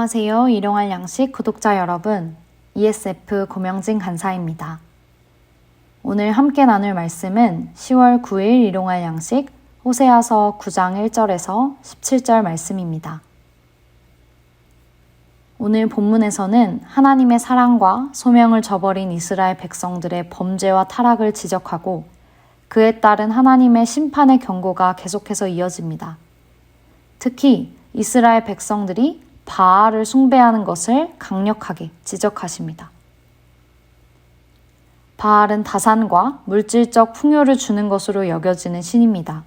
안녕하세요. 일용할 양식 구독자 여러분, ESF 고명진 간사입니다. 오늘 함께 나눌 말씀은 10월 9일 일용할 양식 호세아서 9장 1절에서 17절 말씀입니다. 오늘 본문에서는 하나님의 사랑과 소명을 저버린 이스라엘 백성들의 범죄와 타락을 지적하고 그에 따른 하나님의 심판의 경고가 계속해서 이어집니다. 특히 이스라엘 백성들이 바알을 숭배하는 것을 강력하게 지적하십니다. 바알은 다산과 물질적 풍요를 주는 것으로 여겨지는 신입니다.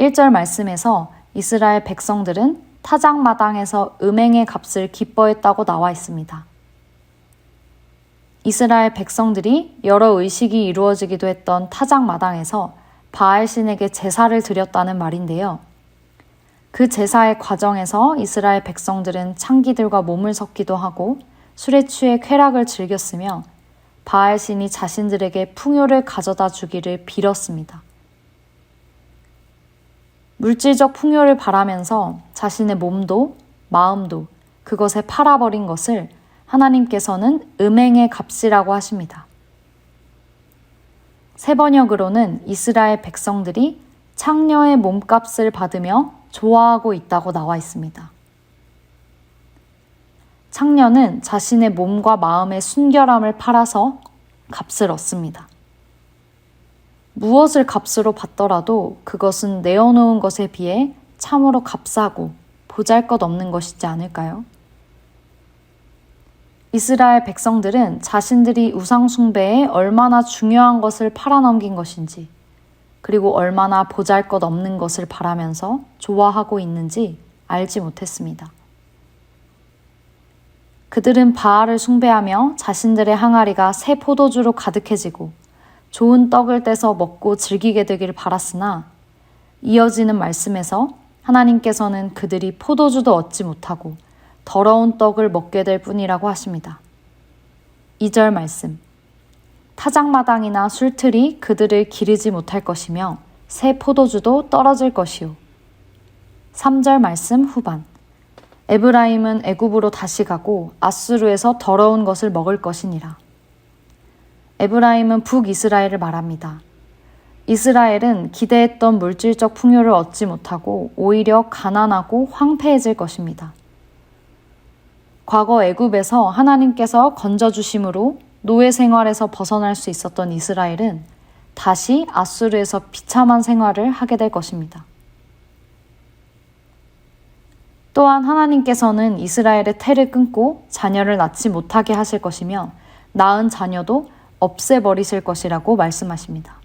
1절 말씀에서 이스라엘 백성들은 타작마당에서 음행의 값을 기뻐했다고 나와 있습니다. 이스라엘 백성들이 여러 의식이 이루어지기도 했던 타작마당에서 바알신에게 제사를 드렸다는 말인데요. 그 제사의 과정에서 이스라엘 백성들은 창기들과 몸을 섞기도 하고 술에 취해 쾌락을 즐겼으며 바알신이 자신들에게 풍요를 가져다 주기를 빌었습니다. 물질적 풍요를 바라면서 자신의 몸도 마음도 그것에 팔아버린 것을 하나님께서는 음행의 값이라고 하십니다. 세번역으로는 이스라엘 백성들이 창녀의 몸값을 받으며 좋아하고 있다고 나와 있습니다. 창녀는 자신의 몸과 마음의 순결함을 팔아서 값을 얻습니다. 무엇을 값으로 받더라도 그것은 내어놓은 것에 비해 참으로 값싸고 보잘것없는 것이지 않을까요? 이스라엘 백성들은 자신들이 우상 숭배에 얼마나 중요한 것을 팔아넘긴 것인지 그리고 얼마나 보잘것없는 것을 바라면서 좋아하고 있는지 알지 못했습니다. 그들은 바알을 숭배하며 자신들의 항아리가 새 포도주로 가득해지고 좋은 떡을 떼서 먹고 즐기게 되길 바랐으나 이어지는 말씀에서 하나님께서는 그들이 포도주도 얻지 못하고 더러운 떡을 먹게 될 뿐이라고 하십니다. 2절 말씀. 타작마당이나 술틀이 그들을 기르지 못할 것이며 새 포도주도 떨어질 것이요. 3절 말씀 후반. 에브라임은 애굽으로 다시 가고 아수르에서 더러운 것을 먹을 것이니라. 에브라임은 북이스라엘을 말합니다. 이스라엘은 기대했던 물질적 풍요를 얻지 못하고 오히려 가난하고 황폐해질 것입니다. 과거 애굽에서 하나님께서 건져주심으로 노예 생활에서 벗어날 수 있었던 이스라엘은 다시 아수르에서 비참한 생활을 하게 될 것입니다. 또한 하나님께서는 이스라엘의 태를 끊고 자녀를 낳지 못하게 하실 것이며 낳은 자녀도 없애버리실 것이라고 말씀하십니다.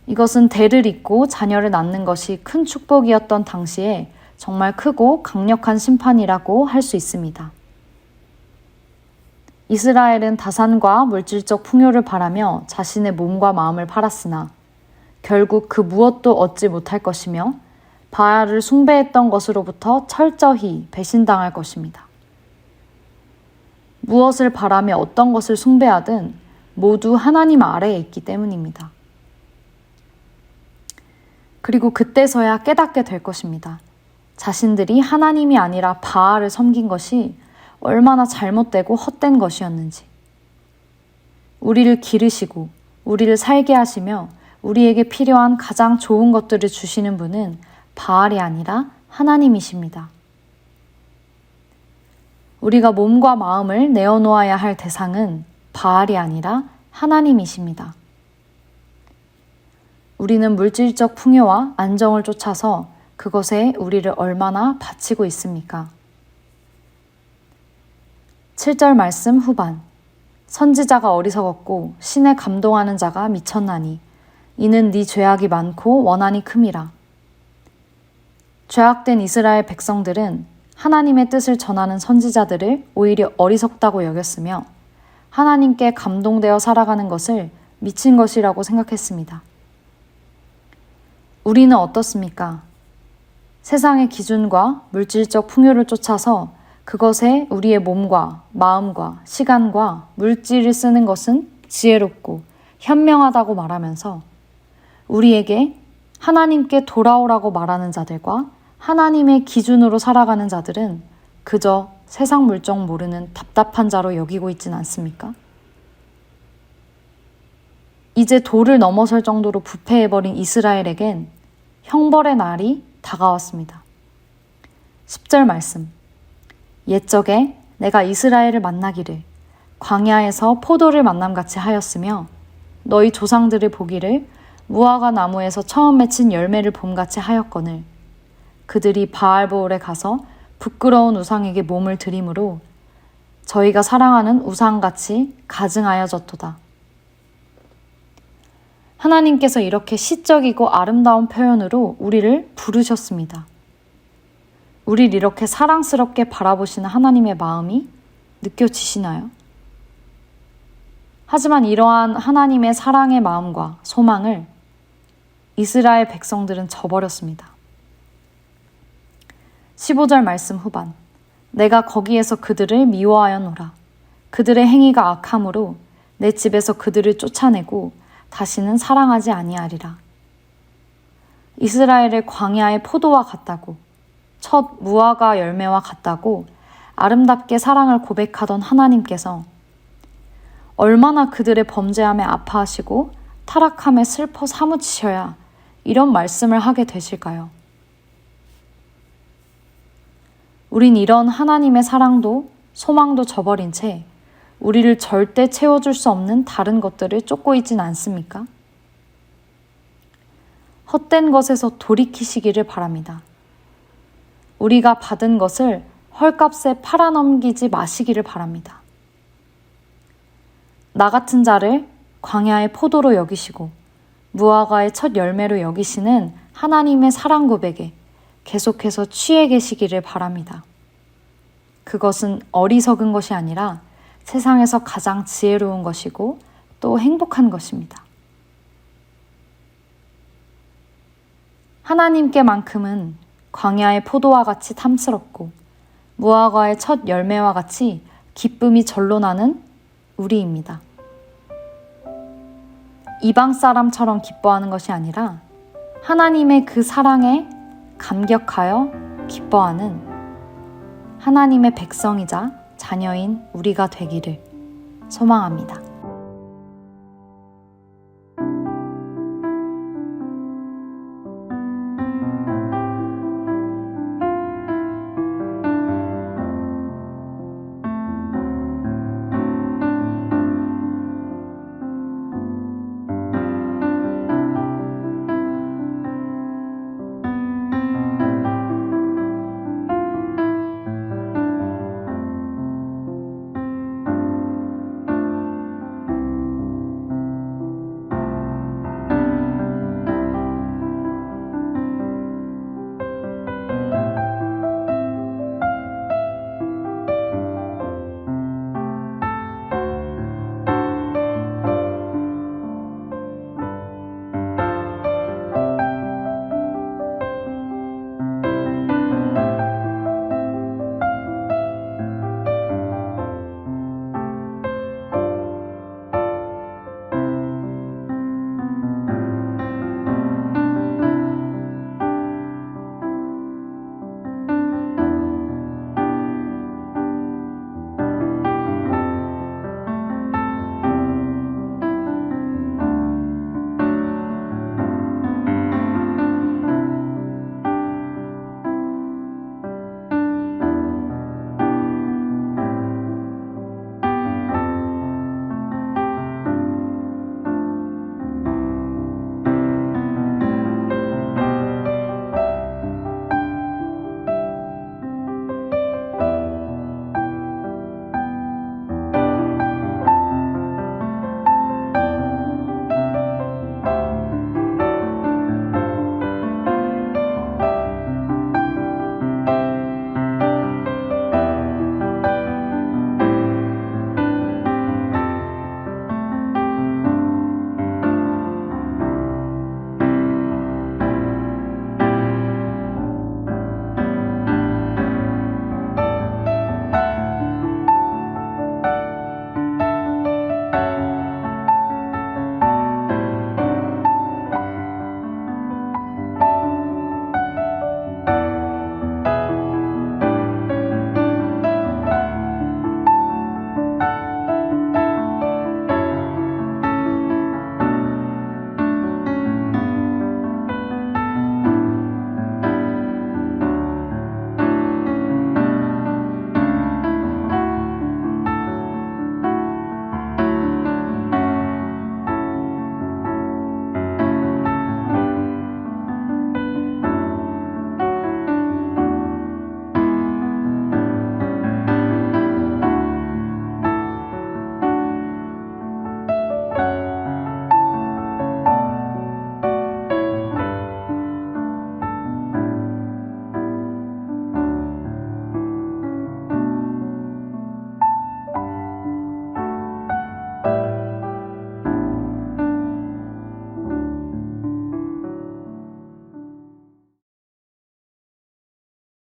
이것은 대를 잇고 자녀를 낳는 것이 큰 축복이었던 당시에 정말 크고 강력한 심판이라고 할 수 있습니다. 이스라엘은 다산과 물질적 풍요를 바라며 자신의 몸과 마음을 팔았으나 결국 그 무엇도 얻지 못할 것이며 바알을 숭배했던 것으로부터 철저히 배신당할 것입니다. 무엇을 바라며 어떤 것을 숭배하든 모두 하나님 아래에 있기 때문입니다. 그리고 그때서야 깨닫게 될 것입니다. 자신들이 하나님이 아니라 바알을 섬긴 것이 얼마나 잘못되고 헛된 것이었는지. 우리를 기르시고 우리를 살게 하시며 우리에게 필요한 가장 좋은 것들을 주시는 분은 바알이 아니라 하나님이십니다. 우리가 몸과 마음을 내어놓아야 할 대상은 바알이 아니라 하나님이십니다. 우리는 물질적 풍요와 안정을 쫓아서 그것에 우리를 얼마나 바치고 있습니까? 7절 말씀 후반. 선지자가 어리석었고 신에 감동하는 자가 미쳤나니 이는 네 죄악이 많고 원한이 큼이라. 죄악된 이스라엘 백성들은 하나님의 뜻을 전하는 선지자들을 오히려 어리석다고 여겼으며 하나님께 감동되어 살아가는 것을 미친 것이라고 생각했습니다. 우리는 어떻습니까? 세상의 기준과 물질적 풍요를 쫓아서 그것에 우리의 몸과 마음과 시간과 물질을 쓰는 것은 지혜롭고 현명하다고 말하면서 우리에게 하나님께 돌아오라고 말하는 자들과 하나님의 기준으로 살아가는 자들은 그저 세상 물정 모르는 답답한 자로 여기고 있진 않습니까? 이제 도를 넘어설 정도로 부패해버린 이스라엘에겐 형벌의 날이 다가왔습니다. 10절 말씀. 옛적에 내가 이스라엘을 만나기를 광야에서 포도를 만남같이 하였으며 너희 조상들을 보기를 무화과 나무에서 처음 맺힌 열매를 봄같이 하였거늘 그들이 바알보올에 가서 부끄러운 우상에게 몸을 들이므로 저희가 사랑하는 우상같이 가증하여졌도다. 하나님께서 이렇게 시적이고 아름다운 표현으로 우리를 부르셨습니다. 우리를 이렇게 사랑스럽게 바라보시는 하나님의 마음이 느껴지시나요? 하지만 이러한 하나님의 사랑의 마음과 소망을 이스라엘 백성들은 저버렸습니다. 15절 말씀 후반. 내가 거기에서 그들을 미워하였노라. 그들의 행위가 악함으로 내 집에서 그들을 쫓아내고 다시는 사랑하지 아니하리라. 이스라엘을 광야의 포도와 같다고, 첫 무화과 열매와 같다고 아름답게 사랑을 고백하던 하나님께서 얼마나 그들의 범죄함에 아파하시고 타락함에 슬퍼 사무치셔야 이런 말씀을 하게 되실까요? 우린 이런 하나님의 사랑도 소망도 저버린 채 우리를 절대 채워줄 수 없는 다른 것들을 쫓고 있진 않습니까? 헛된 것에서 돌이키시기를 바랍니다. 우리가 받은 것을 헐값에 팔아넘기지 마시기를 바랍니다. 나 같은 자를 광야의 포도로 여기시고 무화과의 첫 열매로 여기시는 하나님의 사랑 고백에 계속해서 취해 계시기를 바랍니다. 그것은 어리석은 것이 아니라 세상에서 가장 지혜로운 것이고 또 행복한 것입니다. 하나님께만큼은 광야의 포도와 같이 탐스럽고 무화과의 첫 열매와 같이 기쁨이 절로 나는 우리입니다. 이방 사람처럼 기뻐하는 것이 아니라 하나님의 그 사랑에 감격하여 기뻐하는 하나님의 백성이자 자녀인 우리가 되기를 소망합니다.